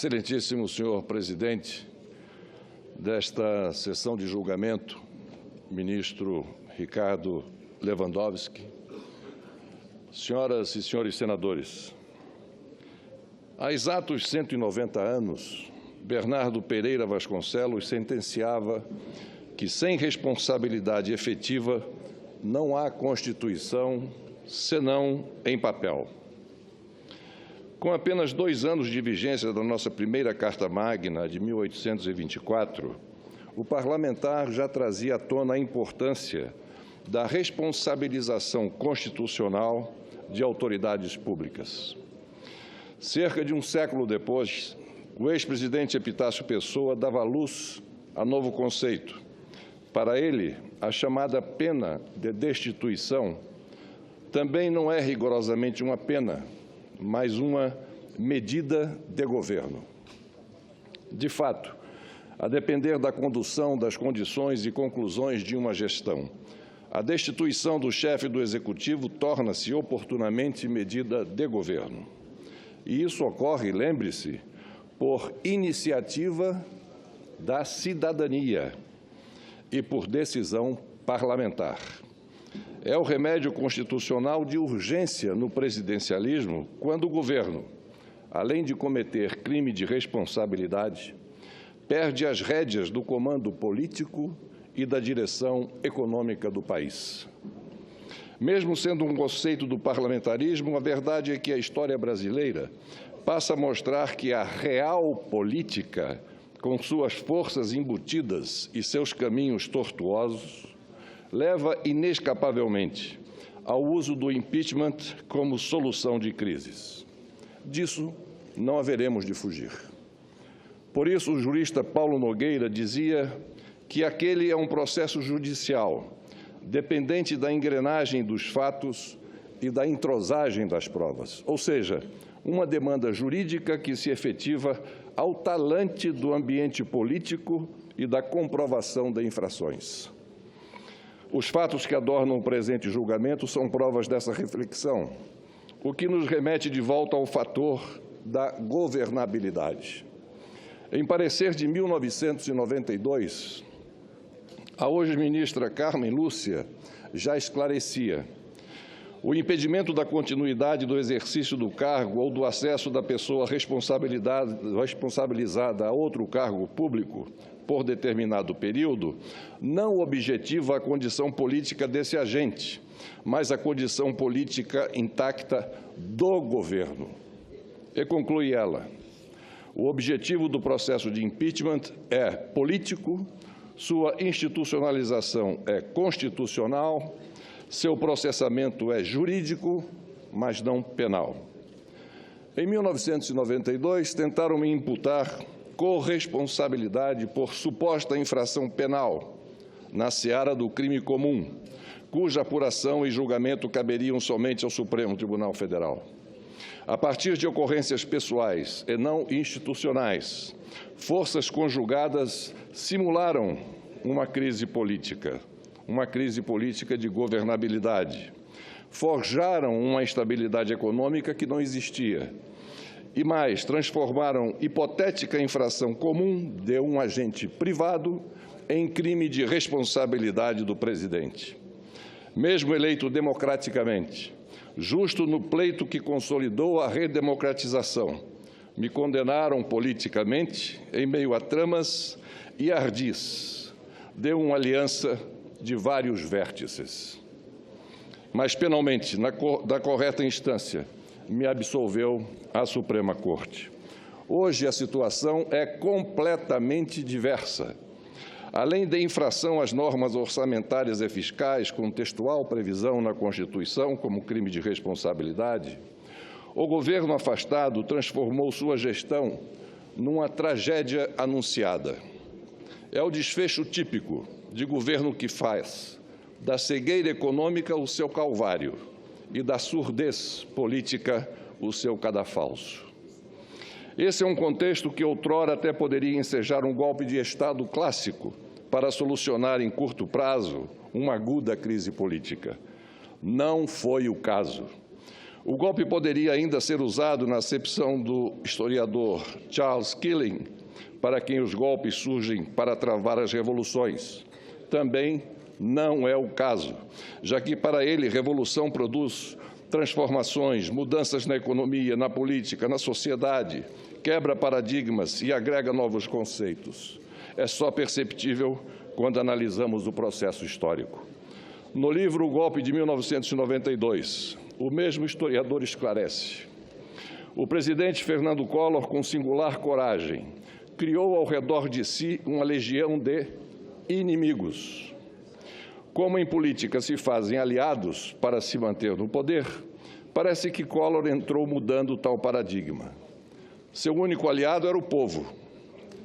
Excelentíssimo senhor presidente desta sessão de julgamento, ministro Ricardo Lewandowski, senhoras e senhores senadores, há exatos 190 anos, Bernardo Pereira Vasconcelos sentenciava que, sem responsabilidade efetiva, não há Constituição senão em papel. Com apenas 2 anos de vigência da nossa primeira Carta Magna, de 1824, o parlamentar já trazia à tona a importância da responsabilização constitucional de autoridades públicas. Cerca de um século depois, o ex-presidente Epitácio Pessoa dava luz a novo conceito. Para ele, a chamada pena de destituição também não é rigorosamente uma pena, mas uma medida de governo. De fato, a depender da condução das condições e conclusões de uma gestão, a destituição do chefe do Executivo torna-se oportunamente medida de governo. E isso ocorre, lembre-se, por iniciativa da cidadania e por decisão parlamentar. É o remédio constitucional de urgência no presidencialismo quando o governo, além de cometer crime de responsabilidade, perde as rédeas do comando político e da direção econômica do país. Mesmo sendo um conceito do parlamentarismo, a verdade é que a história brasileira passa a mostrar que a real política, com suas forças embutidas e seus caminhos tortuosos, leva inescapavelmente ao uso do impeachment como solução de crises. Disso não haveremos de fugir. Por isso, o jurista Paulo Nogueira dizia que aquele é um processo judicial, dependente da engrenagem dos fatos e da entrosagem das provas, ou seja, uma demanda jurídica que se efetiva ao talante do ambiente político e da comprovação de infrações. Os fatos que adornam o presente julgamento são provas dessa reflexão, o que nos remete de volta ao fator da governabilidade. Em parecer de 1992, a hoje ministra Carmen Lúcia já esclarecia: o impedimento da continuidade do exercício do cargo ou do acesso da pessoa responsabilizada a outro cargo público por determinado período não objetiva a condição política desse agente, mas a condição política intacta do governo. E conclui ela: o objetivo do processo de impeachment é político, sua institucionalização é constitucional, seu processamento é jurídico, mas não penal. Em 1992, tentaram me imputar corresponsabilidade por suposta infração penal na seara do crime comum, cuja apuração e julgamento caberiam somente ao Supremo Tribunal Federal. A partir de ocorrências pessoais e não institucionais, forças conjugadas simularam uma crise política de governabilidade. Forjaram uma estabilidade econômica que não existia. E mais, transformaram hipotética infração comum de um agente privado em crime de responsabilidade do presidente. Mesmo eleito democraticamente, justo no pleito que consolidou a redemocratização, me condenaram politicamente em meio a tramas e ardis de uma aliança de vários vértices. Mas, penalmente, da correta instância, me absolveu a Suprema Corte. Hoje, a situação é completamente diversa. Além da infração às normas orçamentárias e fiscais, com textual previsão na Constituição como crime de responsabilidade, o governo afastado transformou sua gestão numa tragédia anunciada. É o desfecho típico de governo que faz da cegueira econômica o seu calvário e da surdez política o seu cadafalso. Esse é um contexto que outrora até poderia ensejar um golpe de Estado clássico para solucionar em curto prazo uma aguda crise política. Não foi o caso. O golpe poderia ainda ser usado, na acepção do historiador Charles Killing, para quem os golpes surgem para travar as revoluções. Também não é o caso, já que para ele revolução produz transformações, mudanças na economia, na política, na sociedade, quebra paradigmas e agrega novos conceitos. É só perceptível quando analisamos o processo histórico. No livro O Golpe de 1992, o mesmo historiador esclarece: o presidente Fernando Collor, com singular coragem, criou ao redor de si uma legião de inimigos. Como em política se fazem aliados para se manter no poder, parece que Collor entrou mudando tal paradigma. Seu único aliado era o povo.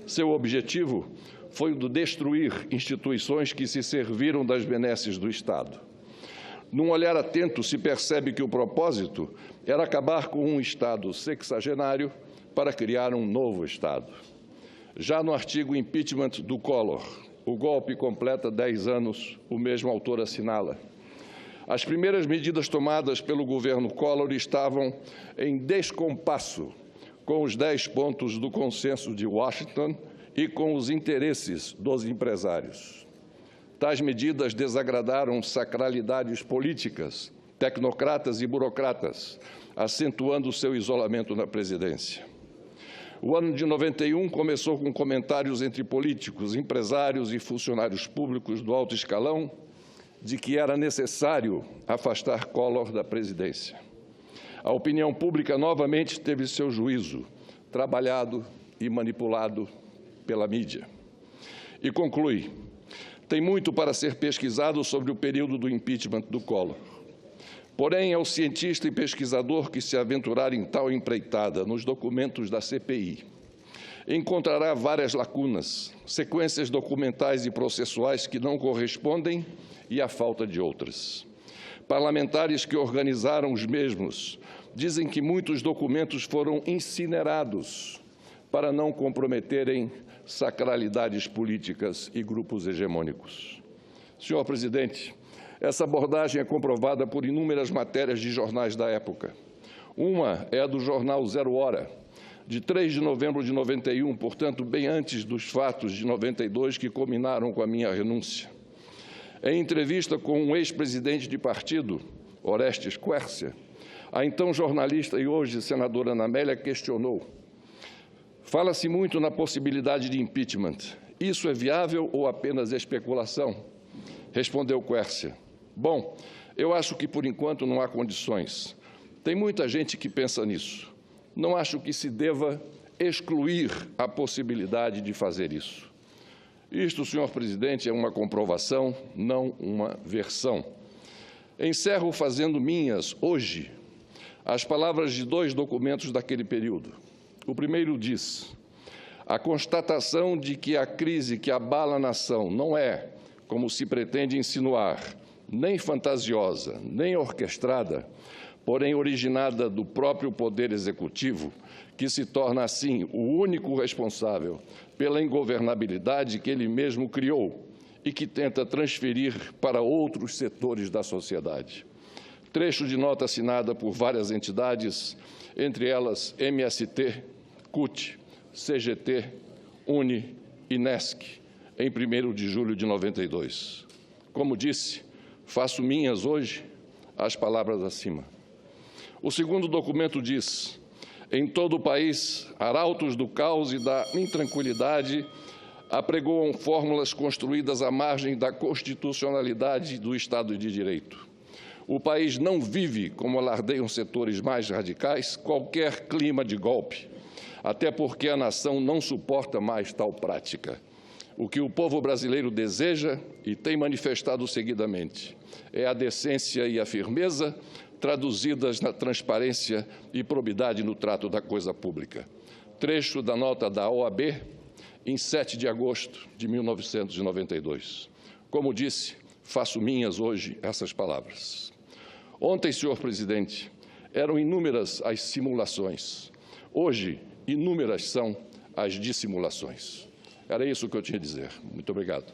Seu objetivo foi o de destruir instituições que se serviram das benesses do Estado. Num olhar atento, se percebe que o propósito era acabar com um Estado sexagenário para criar um novo Estado. Já no artigo Impeachment do Collor, o golpe completa 10 anos, o mesmo autor assinala: as primeiras medidas tomadas pelo governo Collor estavam em descompasso com os 10 pontos do consenso de Washington e com os interesses dos empresários. Tais medidas desagradaram sacralidades políticas, tecnocratas e burocratas, acentuando seu isolamento na presidência. O ano de 91 começou com comentários entre políticos, empresários e funcionários públicos do alto escalão de que era necessário afastar Collor da presidência. A opinião pública novamente teve seu juízo trabalhado e manipulado pela mídia. E conclui: tem muito para ser pesquisado sobre o período do impeachment do Collor. Porém, é o cientista e pesquisador que se aventurar em tal empreitada nos documentos da CPI encontrará várias lacunas, sequências documentais e processuais que não correspondem e a falta de outras. Parlamentares que organizaram os mesmos dizem que muitos documentos foram incinerados para não comprometerem sacralidades políticas e grupos hegemônicos. Senhor presidente, essa abordagem é comprovada por inúmeras matérias de jornais da época. Uma é a do jornal Zero Hora, de 3 de novembro de 91, portanto, bem antes dos fatos de 92 que culminaram com a minha renúncia. Em entrevista com um ex-presidente de partido, Orestes Quércia, a então jornalista e hoje senadora Ana Amélia questionou: fala-se muito na possibilidade de impeachment. Isso é viável ou apenas especulação? Respondeu Quércia: bom, eu acho que por enquanto não há condições. Tem muita gente que pensa nisso. Não acho que se deva excluir a possibilidade de fazer isso. Isto, senhor presidente, é uma comprovação, não uma versão. Encerro fazendo minhas, hoje, as palavras de 2 documentos daquele período. O primeiro diz: a constatação de que a crise que abala a nação não é, como se pretende insinuar, nem fantasiosa, nem orquestrada, porém originada do próprio Poder Executivo, que se torna, assim, o único responsável pela ingovernabilidade que ele mesmo criou e que tenta transferir para outros setores da sociedade. Trecho de nota assinada por várias entidades, entre elas MST, CUT, CGT, UNE e NESC, em 1º de julho de 92. Como disse, faço minhas hoje as palavras acima. O segundo documento diz: em todo o país, arautos do caos e da intranquilidade apregoam fórmulas construídas à margem da constitucionalidade do Estado de Direito. O país não vive, como alardeiam setores mais radicais, qualquer clima de golpe, até porque a nação não suporta mais tal prática. O que o povo brasileiro deseja e tem manifestado seguidamente é a decência e a firmeza traduzidas na transparência e probidade no trato da coisa pública. Trecho da nota da OAB, em 7 de agosto de 1992. Como disse, faço minhas hoje essas palavras. Ontem, senhor presidente, eram inúmeras as simulações. Hoje, inúmeras são as dissimulações. Era isso que eu tinha a dizer. Muito obrigado.